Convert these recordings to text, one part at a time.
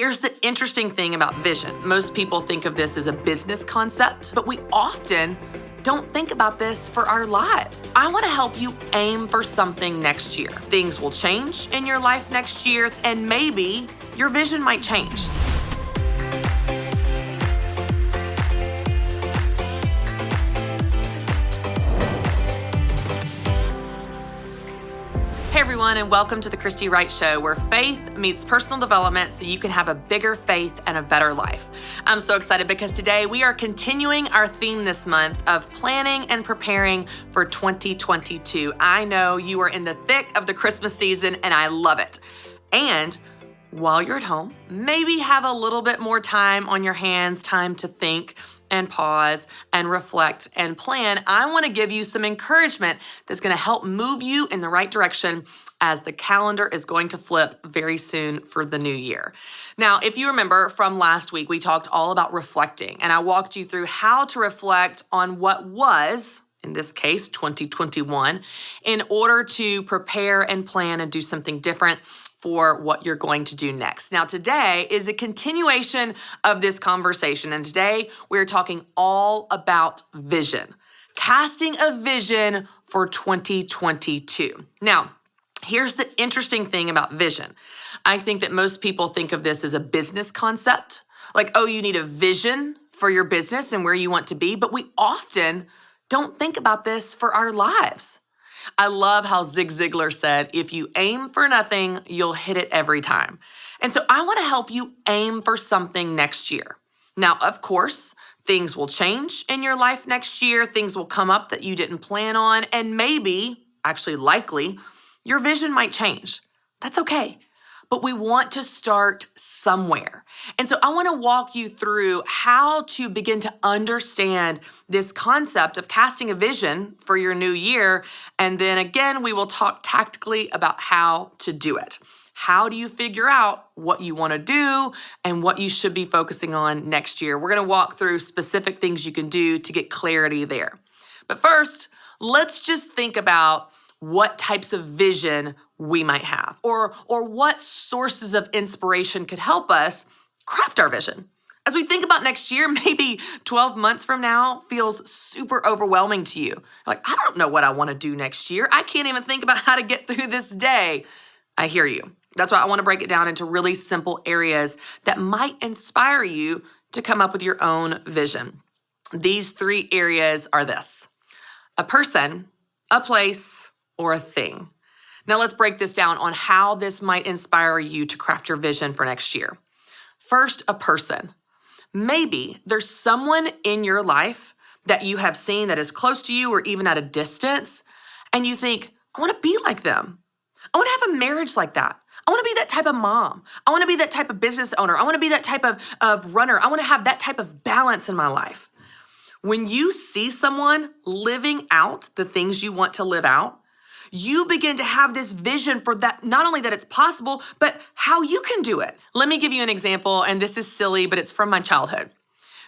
Here's the interesting thing about vision. Most people think of this as a business concept, but we often don't think about this for our lives. I want to help you aim for something next year. Things will change in your life next year, and maybe your vision might change. Hey everyone, and welcome to the Christy Wright Show, where faith meets personal development so you can have a bigger faith and a better life. I'm so excited because today we are continuing our theme this month of planning and preparing for 2022. I know you are in the thick of the Christmas season, and I love it. And while you're at home, maybe have a little bit more time on your hands, time to think and pause and reflect and plan. I want to give you some encouragement that's going to help move you in the right direction as the calendar is going to flip very soon for the new year. Now, if you remember from last week, we talked all about reflecting, and I walked you through how to reflect on what was, in this case, 2021, in order to prepare and plan and do something different for what you're going to do next. Now, today is a continuation of this conversation, and today we're talking all about vision, casting a vision for 2022. Now, here's the interesting thing about vision. I think that most people think of this as a business concept, like, oh, you need a vision for your business and where you want to be, but we often don't think about this for our lives. I love how Zig Ziglar said, if you aim for nothing, you'll hit it every time. And so I want to help you aim for something next year. Now, of course, things will change in your life next year. Things will come up that you didn't plan on. And maybe, actually likely, your vision might change. That's okay. But we want to start somewhere. And so I want to walk you through how to begin to understand this concept of casting a vision for your new year. And then again, we will talk tactically about how to do it. How do you figure out what you want to do and what you should be focusing on next year? We're going to walk through specific things you can do to get clarity there. But first, let's just think about what types of vision we might have, or what sources of inspiration could help us craft our vision. As we think about next year, maybe 12 months from now feels super overwhelming to you. Like, I don't know what I want to do next year. I can't even think about how to get through this day. I hear you. That's why I want to break it down into really simple areas that might inspire you to come up with your own vision. These three areas are this: a person, a place, or a thing. Now let's break this down on how this might inspire you to craft your vision for next year. First, a person. Maybe there's someone in your life that you have seen that is close to you or even at a distance, and you think, I want to be like them. I want to have a marriage like that. I want to be that type of mom. I want to be that type of business owner. I want to be that type of runner. I want to have that type of balance in my life. When you see someone living out the things you want to live out, you begin to have this vision for that, not only that it's possible, but how you can do it. Let me give you an example, and this is silly, but it's from my childhood.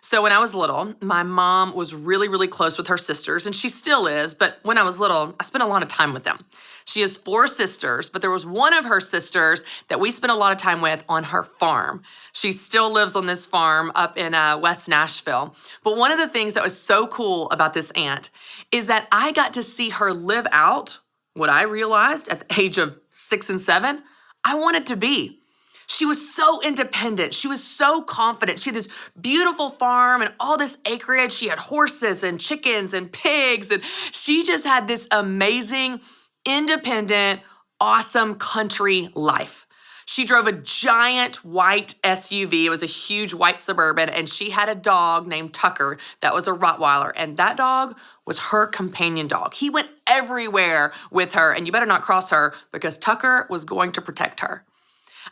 So when I was little, my mom was really, really close with her sisters, and she still is, but when I was little, I spent a lot of time with them. She has 4 sisters, but there was one of her sisters that we spent a lot of time with on her farm. She still lives on this farm up in West Nashville. But one of the things that was so cool about this aunt is that I got to see her live out what I realized at the age of 6 and 7, I wanted to be. She was so independent. She was so confident. She had this beautiful farm and all this acreage. She had horses and chickens and pigs, and she just had this amazing, independent, awesome country life. She drove a giant white SUV. It was a huge white Suburban, and she had a dog named Tucker that was a Rottweiler, and that dog was her companion dog. He went everywhere with her, and you better not cross her because Tucker was going to protect her.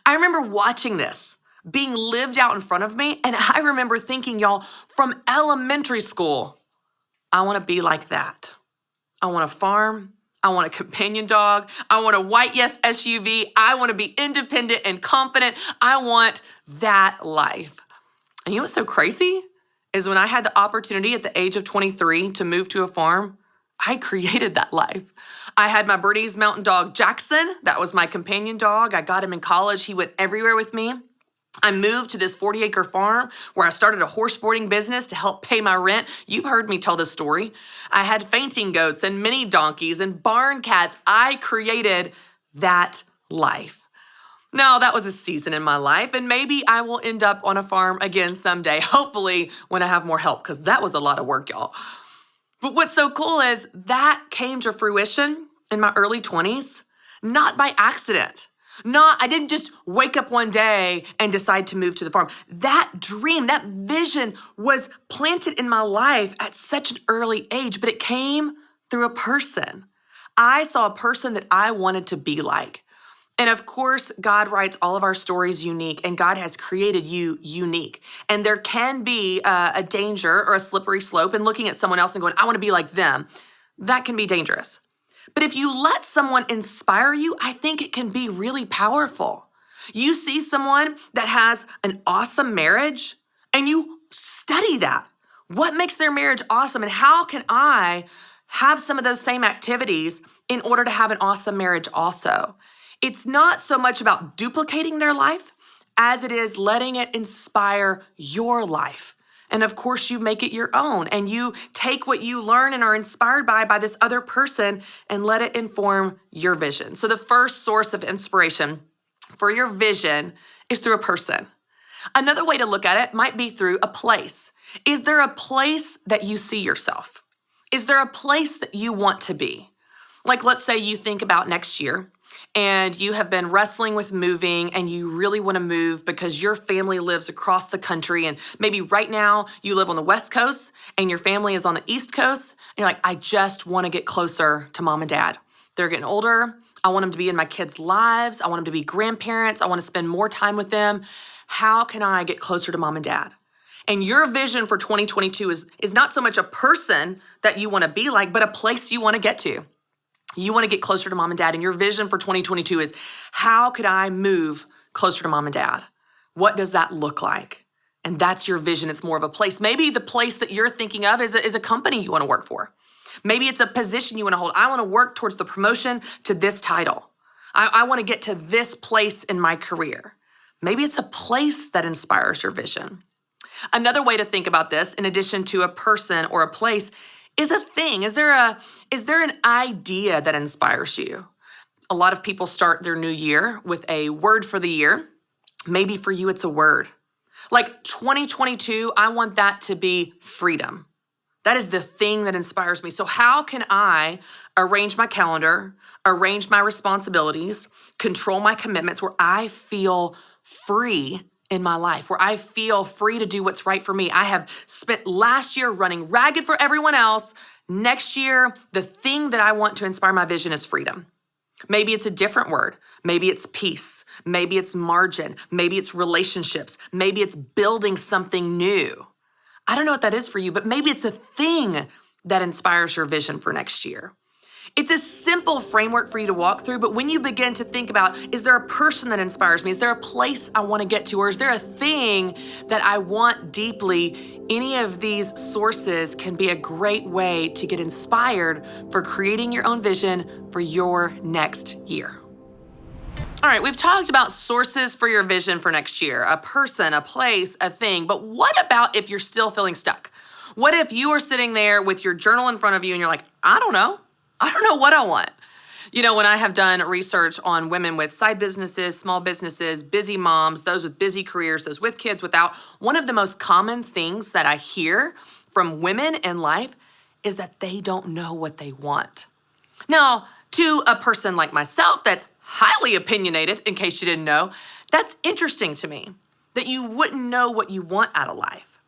I remember watching this being lived out in front of me, and I remember thinking, y'all, from elementary school, I want to be like that. I want a farm. I want a companion dog. I want a white SUV. I want to be independent and confident. I want that life. And you know what's so crazy is when I had the opportunity at the age of 23 to move to a farm, I created that life. I had my Bernese Mountain Dog, Jackson. That was my companion dog. I got him in college. He went everywhere with me. I moved to this 40-acre farm where I started a horse boarding business to help pay my rent. You've heard me tell this story. I had fainting goats and mini donkeys and barn cats. I created that life. Now, that was a season in my life, and maybe I will end up on a farm again someday, hopefully when I have more help, because that was a lot of work, y'all. But what's so cool is that came to fruition in my early 20s, not by accident. I didn't just wake up one day and decide to move to the farm. That dream, that vision was planted in my life at such an early age, but it came through a person. I saw a person that I wanted to be like. And of course, God writes all of our stories unique, and God has created you unique. And there can be a danger or a slippery slope in looking at someone else and going, I want to be like them. That can be dangerous. But if you let someone inspire you, I think it can be really powerful. You see someone that has an awesome marriage, and you study that. What makes their marriage awesome, and how can I have some of those same activities in order to have an awesome marriage also? It's not so much about duplicating their life as it is letting it inspire your life. And of course, you make it your own, and you take what you learn and are inspired by this other person and let it inform your vision. So the first source of inspiration for your vision is through a person. Another way to look at it might be through a place. Is there a place that you see yourself? Is there a place that you want to be? Like, let's say you think about next year, and you have been wrestling with moving, and you really want to move because your family lives across the country, and maybe right now you live on the West Coast and your family is on the East Coast, and you're like, I just want to get closer to mom and dad. They're getting older. I want them to be in my kids' lives. I want them to be grandparents. I want to spend more time with them. How can I get closer to mom and dad? And your vision for 2022 is not so much a person that you want to be like, but a place you want to get to. You want to get closer to mom and dad, and your vision for 2022 is, how could I move closer to mom and dad? What does that look like? And that's your vision. It's more of a place. Maybe the place that you're thinking of is a company you want to work for. Maybe it's a position you want to hold. I want to work towards the promotion to this title. I want to get to this place in my career. Maybe it's a place that inspires your vision. Another way to think about this, in addition to a person or a place, is a thing. Is there an idea that inspires you? A lot of people start their new year with a word for the year. Maybe for you, it's a word. Like 2022, I want that to be freedom. That is the thing that inspires me. So how can I arrange my calendar, arrange my responsibilities, control my commitments where I feel free in my life, where I feel free to do what's right for me? I have spent last year running ragged for everyone else. Next year, the thing that I want to inspire my vision is freedom. Maybe it's a different word. Maybe it's peace. Maybe it's margin. Maybe it's relationships. Maybe it's building something new. I don't know what that is for you, but maybe it's a thing that inspires your vision for next year. It's a simple framework for you to walk through, but when you begin to think about, is there a person that inspires me? Is there a place I want to get to? Or is there a thing that I want deeply? Any of these sources can be a great way to get inspired for creating your own vision for your next year. All right, we've talked about sources for your vision for next year, a person, a place, a thing, but what about if you're still feeling stuck? What if you are sitting there with your journal in front of you and you're like, I don't know what I want. You know, when I have done research on women with side businesses, small businesses, busy moms, those with busy careers, those with kids, without, one of the most common things that I hear from women in life is that they don't know what they want. Now, to a person like myself that's highly opinionated, in case you didn't know, that's interesting to me, that you wouldn't know what you want out of life.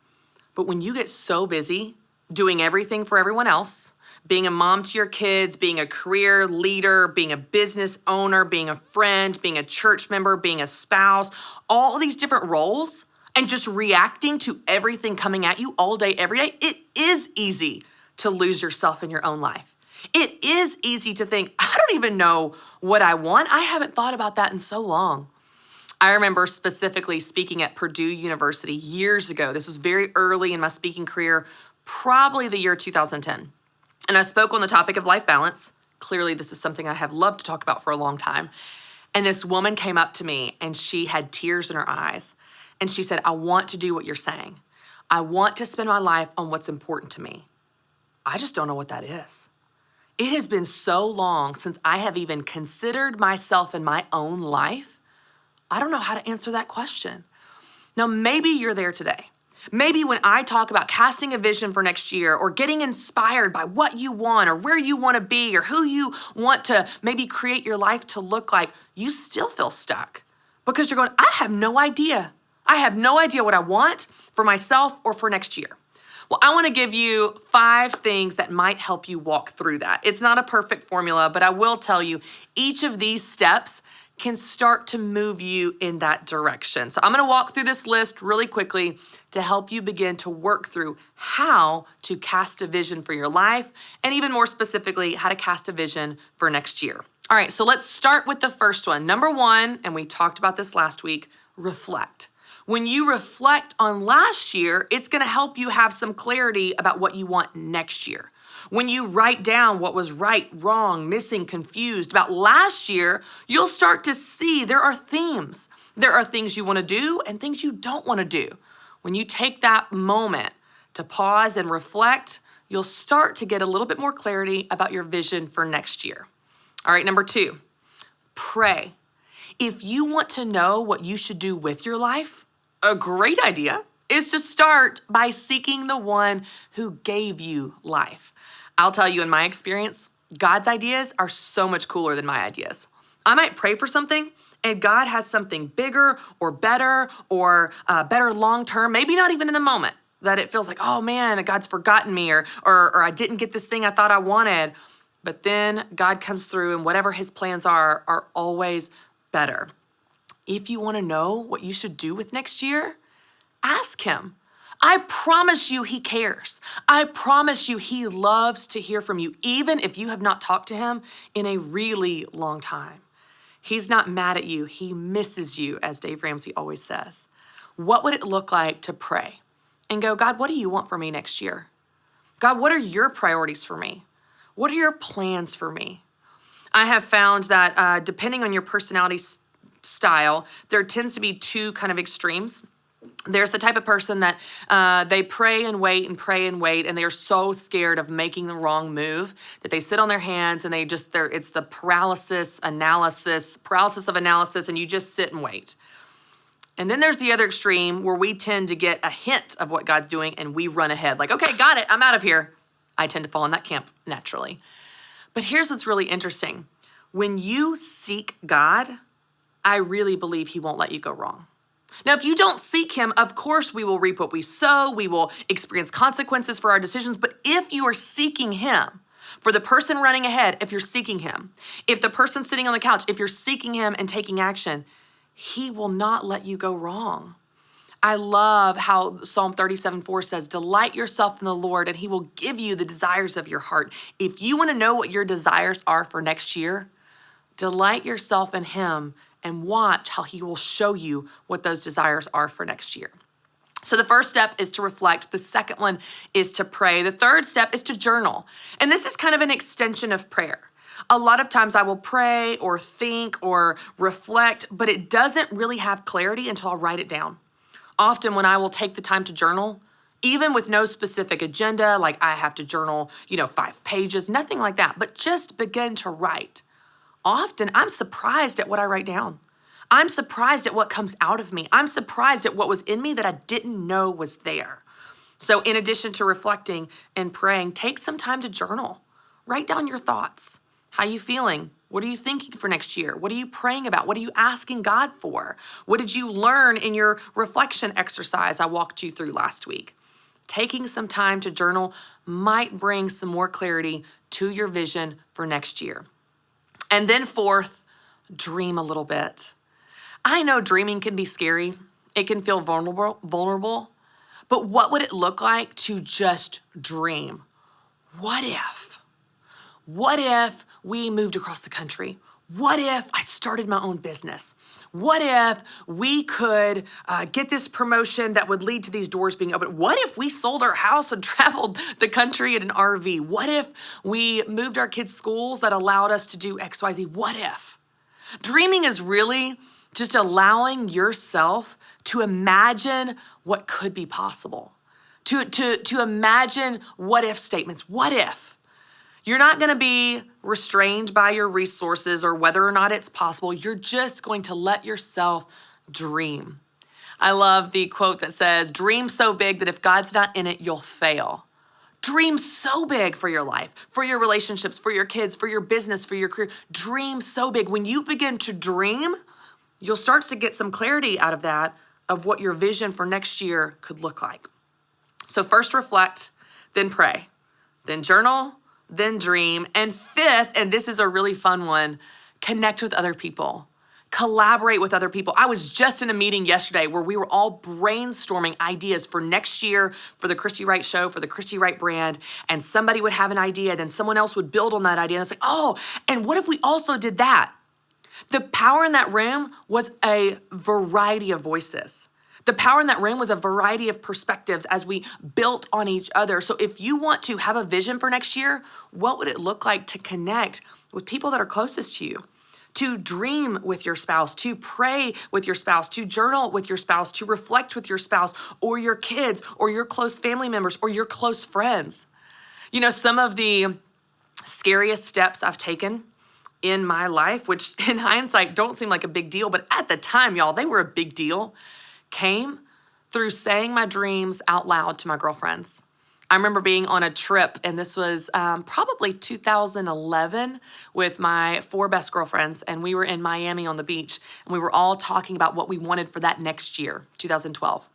But when you get so busy doing everything for everyone else, being a mom to your kids, being a career leader, being a business owner, being a friend, being a church member, being a spouse, all these different roles, and just reacting to everything coming at you all day, every day, it is easy to lose yourself in your own life. It is easy to think, I don't even know what I want. I haven't thought about that in so long. I remember specifically speaking at Purdue University years ago. This was very early in my speaking career, probably the year 2010. And I spoke on the topic of life balance. Clearly, this is something I have loved to talk about for a long time. And this woman came up to me and she had tears in her eyes. And she said, I want to do what you're saying. I want to spend my life on what's important to me. I just don't know what that is. It has been so long since I have even considered myself in my own life. I don't know how to answer that question. Now, maybe you're there today. Maybe when I talk about casting a vision for next year or getting inspired by what you want or where you want to be or who you want to maybe create your life to look like, you still feel stuck because you're going, I have no idea. I have no idea what I want for myself or for next year. Well, I want to give you 5 things that might help you walk through that. It's not a perfect formula, but I will tell you each of these steps can start to move you in that direction. So I'm going to walk through this list really quickly to help you begin to work through how to cast a vision for your life, and even more specifically, how to cast a vision for next year. All right, so let's start with the first one. Number 1, and we talked about this last week, reflect. When you reflect on last year, it's going to help you have some clarity about what you want next year. When you write down what was right, wrong, missing, confused about last year, you'll start to see there are themes. There are things you want to do and things you don't want to do. When you take that moment to pause and reflect, you'll start to get a little bit more clarity about your vision for next year. All right, number 2, pray. If you want to know what you should do with your life, a great idea is to start by seeking the one who gave you life. I'll tell you, in my experience, God's ideas are so much cooler than my ideas. I might pray for something and God has something bigger or better long-term, maybe not even in the moment, that it feels like, oh man, God's forgotten me or I didn't get this thing I thought I wanted. But then God comes through and whatever his plans are always better. If you want to know what you should do with next year, ask him. I promise you he cares. I promise you he loves to hear from you, even if you have not talked to him in a really long time. He's not mad at you. He misses you, as Dave Ramsey always says. What would it look like to pray and go, God, what do you want for me next year? God, what are your priorities for me? What are your plans for me? I have found that depending on your personality style, there tends to be 2 kind of extremes. There's the type of person that they pray and wait, and they are so scared of making the wrong move that they sit on their hands and it's the paralysis of analysis, and you just sit and wait. And then there's the other extreme where we tend to get a hint of what God's doing and we run ahead like, okay, got it, I'm out of here. I tend to fall in that camp naturally. But here's what's really interesting. When you seek God, I really believe he won't let you go wrong. Now, if you don't seek him, of course we will reap what we sow. We will experience consequences for our decisions. But if you are seeking him, for the person running ahead, if you're seeking him, if the person sitting on the couch, if you're seeking him and taking action, he will not let you go wrong. I love how Psalm 37:4 says, delight yourself in the Lord and he will give you the desires of your heart. If you want to know what your desires are for next year, delight yourself in him and watch how he will show you what those desires are for next year. So the first step is to reflect. The second one is to pray. The third step is to journal. And this is kind of an extension of prayer. A lot of times I will pray or think or reflect, but it doesn't really have clarity until I write it down. Often when I will take the time to journal, even with no specific agenda, like I have to journal, 5 pages, nothing like that, but just begin to write. Often I'm surprised at what I write down. I'm surprised at what comes out of me. I'm surprised at what was in me that I didn't know was there. So in addition to reflecting and praying, take some time to journal. Write down your thoughts. How are you feeling? What are you thinking for next year? What are you praying about? What are you asking God for? What did you learn in your reflection exercise I walked you through last week? Taking some time to journal might bring some more clarity to your vision for next year. And then fourth, dream a little bit. I know dreaming can be scary. It can feel vulnerable. But what would it look like to just dream? What if? What if we moved across the country? What if I started my own business? What if we could get this promotion that would lead to these doors being open? What if we sold our house and traveled the country in an RV? What if we moved our kids' schools that allowed us to do XYZ? What if? Dreaming is really Just allowing yourself to imagine what could be possible, to imagine what if statements. What if? You're not gonna be restrained by your resources or whether or not it's possible. You're just going to let yourself dream. I love the quote that says, dream so big that if God's not in it, you'll fail. Dream so big for your life, for your relationships, for your kids, for your business, for your career. Dream so big. When you begin to dream, you'll start to get some clarity out of that, of what your vision for next year could look like. So first reflect, then pray, then journal, then dream. And fifth, and this is a really fun one, connect with other people. Collaborate with other people. I was just in a meeting yesterday where we were all brainstorming ideas for next year for the Christy Wright show, for the Christy Wright brand, and somebody would have an idea, then someone else would build on that idea. And it's like, oh, and what if we also did that? The power in that room was a variety of voices. The power in that room was a variety of perspectives as we built on each other. So if you want to have a vision for next year, what would it look like to connect with people that are closest to you? To dream with your spouse, to pray with your spouse, to journal with your spouse, to reflect with your spouse or your kids or your close family members or your close friends. You know, some of the scariest steps I've taken in my life, which in hindsight don't seem like a big deal, but at the time, y'all, they were a big deal, came through saying my dreams out loud to my girlfriends. I remember being on a trip, and this was probably 2011 with my 4 best girlfriends, and we were in Miami on the beach, and we were all talking about what we wanted for that next year, 2012.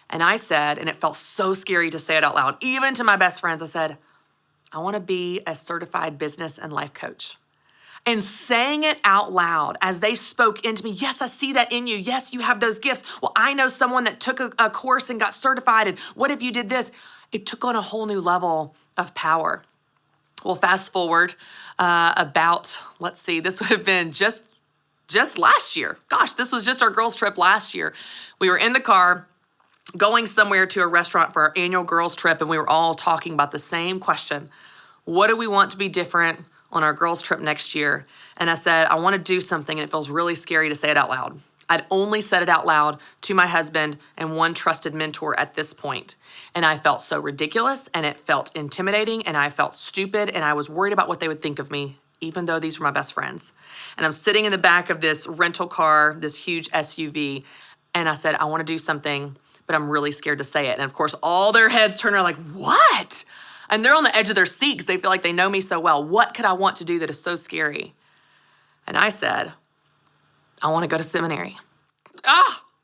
And I said, and it felt so scary to say it out loud, even to my best friends, I said, I want to be a certified business and life coach. And saying it out loud as they spoke into me, yes, I see that in you. Yes, you have those gifts. Well, I know someone that took a course and got certified, and what if you did this? It took on a whole new level of power. Well, fast forward this would have been just last year. Gosh, this was just our girls' trip last year. We were in the car going somewhere to a restaurant for our annual girls' trip, and we were all talking about the same question. What do we want to be different on our girls' trip next year? And I said, I want to do something, and it feels really scary to say it out loud. I'd only said it out loud to my husband and one trusted mentor at this point. And I felt so ridiculous, and it felt intimidating, and I felt stupid, and I was worried about what they would think of me, even though these were my best friends. And I'm sitting in the back of this rental car, this huge SUV, and I said, I want to do something, but I'm really scared to say it. And of course, all their heads turn around like, what? And they're on the edge of their seats. They feel like they know me so well. What could I want to do that is so scary? And I said, I want to go to seminary.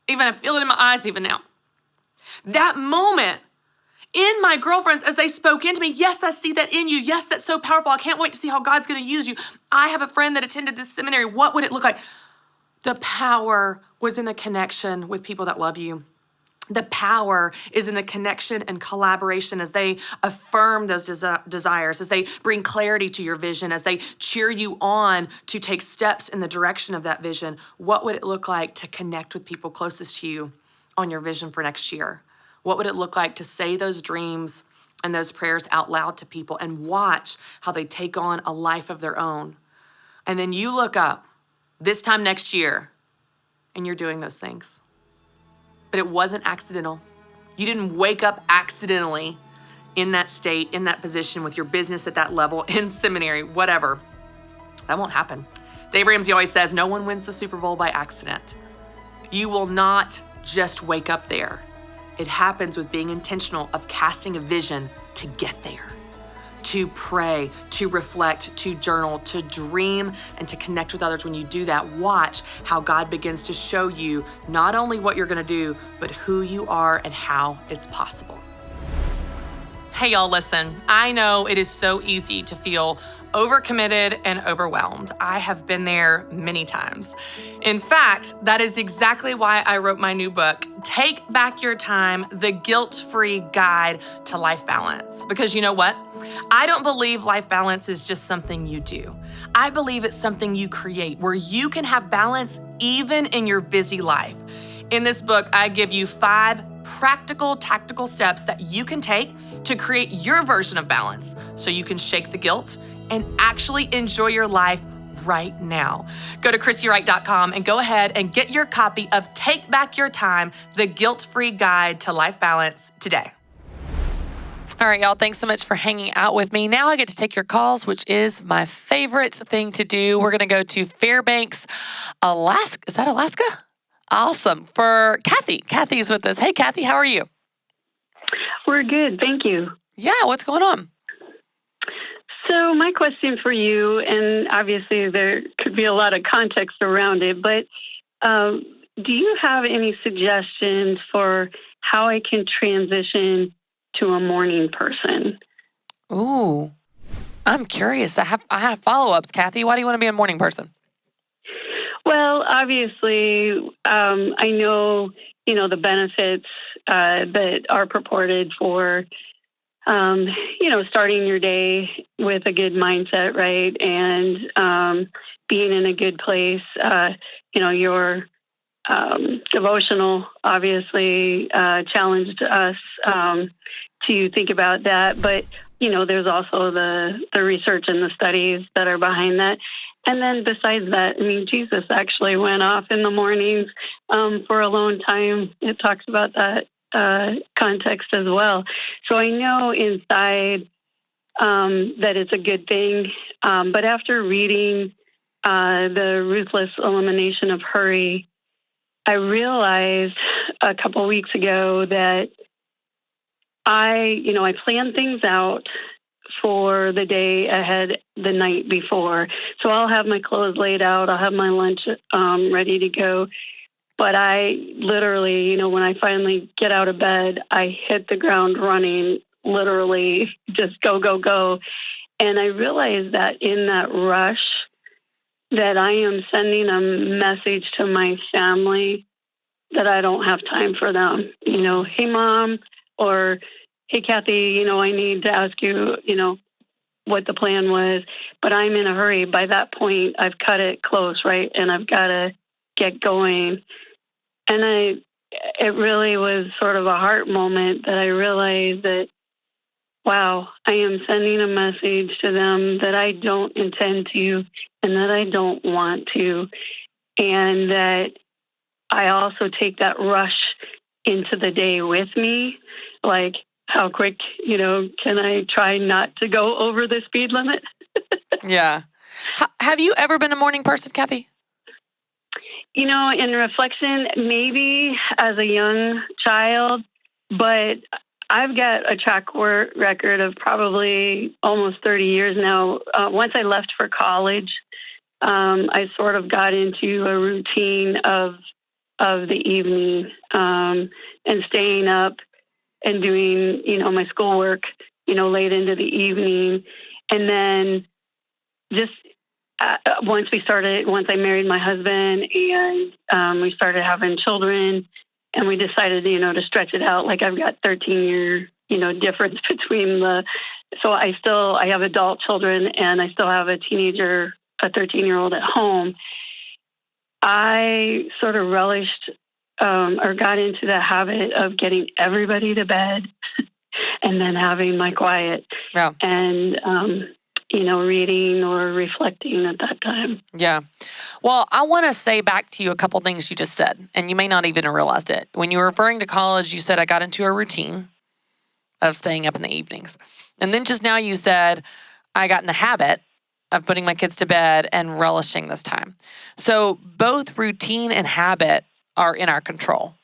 Even I feel it in my eyes even now. That moment in my girlfriends as they spoke into me, yes, I see that in you. Yes, that's so powerful. I can't wait to see how God's going to use you. I have a friend that attended this seminary. What would it look like? The power was in the connection with people that love you. The power is in the connection and collaboration as they affirm those desires, as they bring clarity to your vision, as they cheer you on to take steps in the direction of that vision. What would it look like to connect with people closest to you on your vision for next year? What would it look like to say those dreams and those prayers out loud to people and watch how they take on a life of their own? And then you look up this time next year and you're doing those things. But it wasn't accidental. You didn't wake up accidentally in that state, in that position with your business at that level, in seminary, whatever. That won't happen. Dave Ramsey always says, no one wins the Super Bowl by accident. You will not just wake up there. It happens with being intentional of casting a vision to get there, to pray, to reflect, to journal, to dream, and to connect with others. When you do that, watch how God begins to show you not only what you're gonna do, but who you are and how it's possible. Hey y'all, listen, I know it is so easy to feel overcommitted and overwhelmed. I have been there many times. In fact, that is exactly why I wrote my new book, Take Back Your Time, the Guilt-Free Guide to Life Balance. Because you know what? I don't believe life balance is just something you do. I believe it's something you create where you can have balance even in your busy life. In this book, I give you 5 practical, tactical steps that you can take to create your version of balance so you can shake the guilt and actually enjoy your life right now. Go to ChristyWright.com and go ahead and get your copy of Take Back Your Time, the guilt-free guide to life balance today. All right, y'all, thanks so much for hanging out with me. Now I get to take your calls, which is my favorite thing to do. We're going to go to Fairbanks, Alaska. Is that Alaska? Awesome. For Kathy. Kathy's with us. Hey, Kathy, how are you? We're good. Thank you. Yeah, what's going on? So my question for you, and obviously there could be a lot of context around it, but do you have any suggestions for how I can transition to a morning person? Ooh, I'm curious. I have follow-ups, Kathy. Why do you want to be a morning person? Well, obviously, I know, the benefits that are purported for, starting your day with a good mindset, right? And being in a good place. Your devotional obviously challenged us to think about that. But, there's also the research and the studies that are behind that. And then besides that, Jesus actually went off in the mornings for a long time. It talks about that context as well. So I know inside that it's a good thing. But after reading The Ruthless Elimination of Hurry, I realized a couple weeks ago that I plan things out for the day ahead the night before. So I'll have my clothes laid out. I'll have my lunch ready to go. But I literally, when I finally get out of bed, I hit the ground running, literally just go, go, go. And I realized that in that rush that I am sending a message to my family that I don't have time for them. Hey, Mom, or hey, Kathy, I need to ask you, what the plan was, but I'm in a hurry. By that point, I've cut it close, right? And I've got to get going. And it really was sort of a heart moment that I realized that, wow, I am sending a message to them that I don't intend to and that I don't want to. And that I also take that rush into the day with me. Like, how quick, can I try not to go over the speed limit? Yeah. Have you ever been a morning person, Kathy? In reflection, maybe as a young child, but I've got a track record of probably almost 30 years now. Once I left for college, I sort of got into a routine of the evening and staying up and doing, my schoolwork, late into the evening. And then just once I married my husband and we started having children and we decided, to stretch it out. Like I've got 13-year, difference between so I have adult children and I still have a teenager, a 13-year-old at home. I sort of relished or got into the habit of getting everybody to bed and then having my quiet and, reading or reflecting at that time. Yeah. Well, I want to say back to you a couple things you just said, and you may not even have realized it. When you were referring to college, you said I got into a routine of staying up in the evenings. And then just now you said I got in the habit of putting my kids to bed and relishing this time. So both routine and habit are in our control.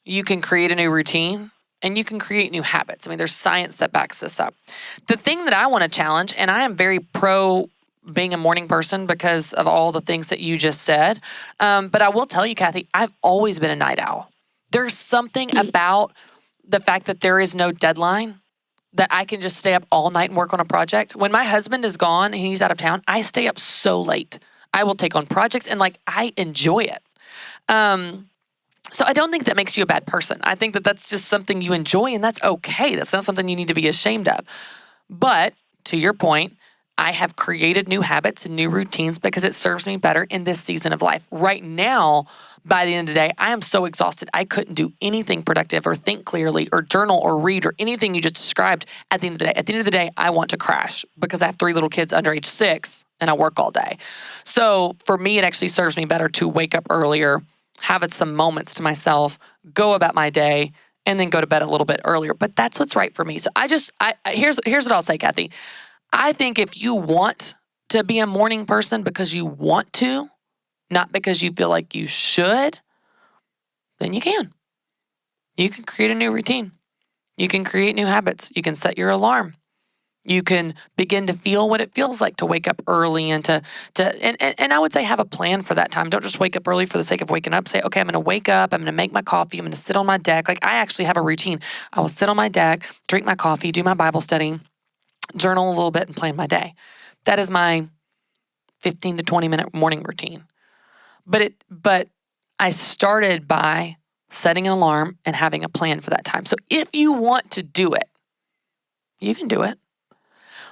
You can create a new routine and you can create new habits. There's science that backs this up. The thing that I want to challenge, and I am very pro being a morning person because of all the things that you just said, but I will tell you, Kathy, I've always been a night owl. There's something about the fact that there is no deadline, that I can just stay up all night and work on a project. When my husband is gone and he's out of town, I stay up so late. I will take on projects and I enjoy it. So I don't think that makes you a bad person. I think that that's just something you enjoy and that's okay. That's not something you need to be ashamed of. But to your point, I have created new habits and new routines because it serves me better in this season of life. Right now, by the end of the day, I am so exhausted. I couldn't do anything productive or think clearly or journal or read or anything you just described at the end of the day. At the end of the day, I want to crash because I have 3 little kids under age 6 and I work all day. So for me, it actually serves me better to wake up earlier, have some moments to myself, go about my day, and then go to bed a little bit earlier. But that's what's right for me. So here's what I'll say, Kathy. I think if you want to be a morning person because you want to, not because you feel like you should, then you can. You can create a new routine. You can create new habits. You can set your alarm. You can begin to feel what it feels like to wake up early and and I would say have a plan for that time. Don't just wake up early for the sake of waking up. Say, okay, I'm going to wake up. I'm going to make my coffee. I'm going to sit on my deck. Like I actually have a routine. I will sit on my deck, drink my coffee, do my Bible study, journal a little bit, and plan my day. That is my 15 to 20 minute morning routine. But I started by setting an alarm and having a plan for that time. So if you want to do it, you can do it.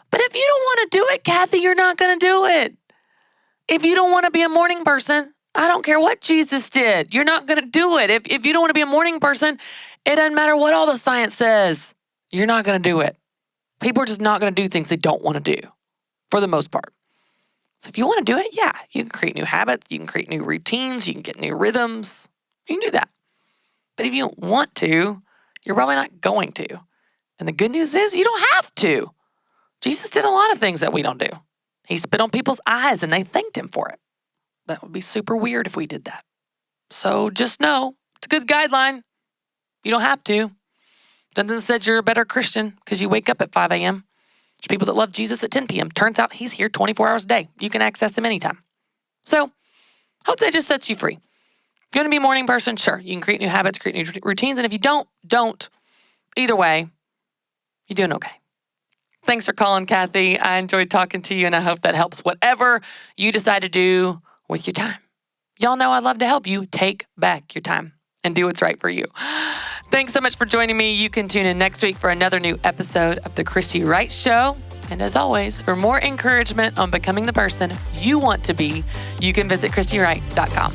But if you don't want to do it, Kathy, you're not going to do it. If you don't want to be a morning person, I don't care what Jesus did. You're not going to do it. If you don't want to be a morning person, it doesn't matter what all the science says. You're not going to do it. People are just not going to do things they don't want to do for the most part. So if you want to do it, yeah, you can create new habits. You can create new routines. You can get new rhythms. You can do that. But if you don't want to, you're probably not going to. And the good news is you don't have to. Jesus did a lot of things that we don't do. He spit on people's eyes and they thanked him for it. That would be super weird if we did that. So just know, it's a good guideline. You don't have to. Doesn't say you're a better Christian because you wake up at 5 a.m. There's people that love Jesus at 10 p.m. Turns out he's here 24 hours a day. You can access him anytime. So hope that just sets you free. You want to be a morning person? Sure. You can create new habits, create new routines. And if you don't. Either way, you're doing okay. Thanks for calling, Kathy. I enjoyed talking to you, and I hope that helps whatever you decide to do with your time. Y'all know I'd love to help you take back your time and do what's right for you. Thanks so much for joining me. You can tune in next week for another new episode of The Christy Wright Show. And as always, for more encouragement on becoming the person you want to be, you can visit ChristyWright.com.